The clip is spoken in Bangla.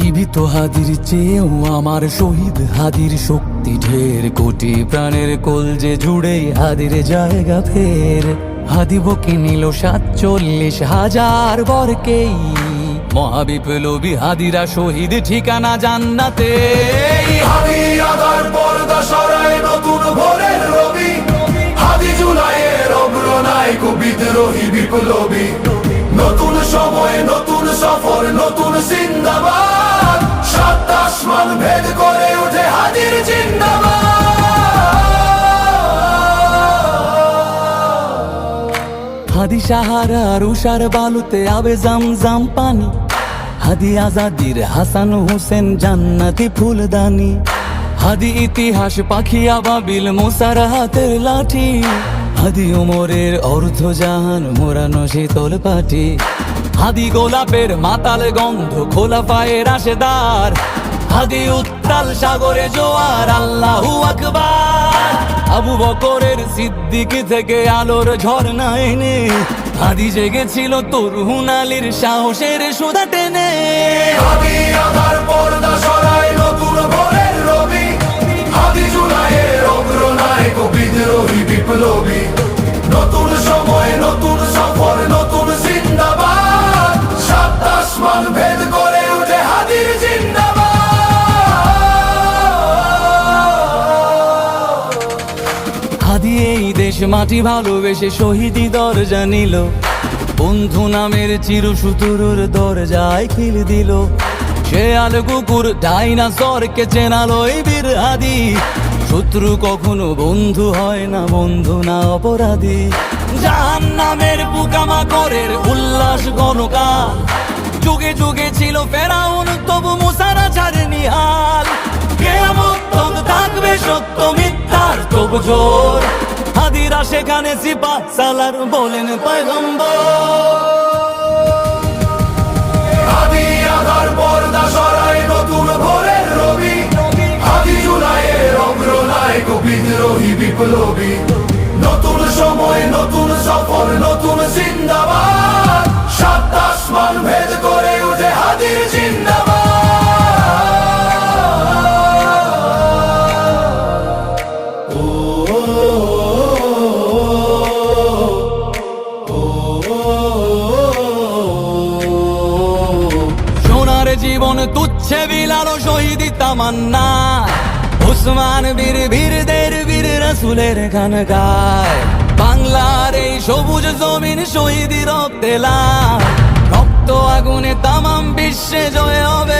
জীবিত হাদির চেয়েও আমার শহীদ হাদির শক্তি ঢের, কোটি প্রাণের কলজে জুড়ে হাদির জায়গা ফের। হাদি বকে নিল ৪৭,০০০ বরকেই, মহাবিপ্লবী হাদিরা শহীদ ঠিকানা জান্নাতে। হাদি আদার পর্দা সরায় নতুন ভোরের রবি, হাদি জুলাইয়ের অগ্রনায়ক বিদ্রোহী বিপ্লবী। নতুন সময় নতুন সফর নতুন জিন্দাবাদ, সাত আসমান ভেদ করে ওঠে হাদির জিন্দাবাদ। হাদি সাহারার উষার বালুতে আবে জামজাম পানি, হাদি আজাদির হাসান হোসেন জান্নাতি ফুলদানি। হাদি ইতিহাস পাখি আবাবিল মুসার হাতের লাঠি, হাদি ওমরের অর্ধজাহান মোরানো শীতল পাটি। হাদি গোলাপের মাতাল গন্ধ খোলাফায়ে রাশেদার, হাদি উত্তাল সাগরে জোয়ার আল্লাহু আকবার। আবু বকরের সিদ্দিক থেকে আলোর ঝর্ণা এনে, হাদি জেগেছিল তরুণ আলীর সাহসের সুধা টেনে। হাদি আদার পর্দা সরায় নতুন ভোরের রবি, হাদি জুলাইয়ের অগ্রনায়ক বিদ্রোহী বিপ্লবী। নতুন সময় নতুন সফর নতুন জিন্দাবাদ, সাত আসমান ভেদ করে ওঠে হাদির জিন্দাবাদ। হাদি এই দেশ মাটি ভালোবেসে শহীদি দরজা নিল, বন্ধু নামের চিরসুতুরুর দরজায় খিল দিল। সে আল কুকুর ডাইনাসরকে চেনালো এই বীর হাদি, শত্রু কখনো বন্ধু হয় না, বন্ধু না অপরাধী। জাহান্নামের পোকামাকড়ের উল্লাস গণকাল, যুগে যুগে ছিল ফেরাউন তবু মুসারা ছাড়েনি হাল। কিয়ামত তক থাকবে সত্য মিথ্যার তবু জোর, হাদিরা সেখানে সিপাহ সালার বলেন পয়গম্বর। হাদি আদার পর্দা সরায় নতুন ভোরের রবি, হাদি জুলাইয়ের অগ্রনায়ক বিদ্রোহী বিপ্লবী। নতুন সময় নতুন সফর নতুন জিন্দাবাদ, সাত আসমান ভেদ করে ওঠে হাদির জিন্দাবাদ। সোনার জীবন তুচ্ছে বিলালো শহীদি তামান্না, উসমান বীর বীরদের বীর রাসূলের গান গায়। বাংলার এই সবুজ জমিন শহীদি রক্তে লাল, রক্ত আগুনে তামাম বিশ্বে জয় হবে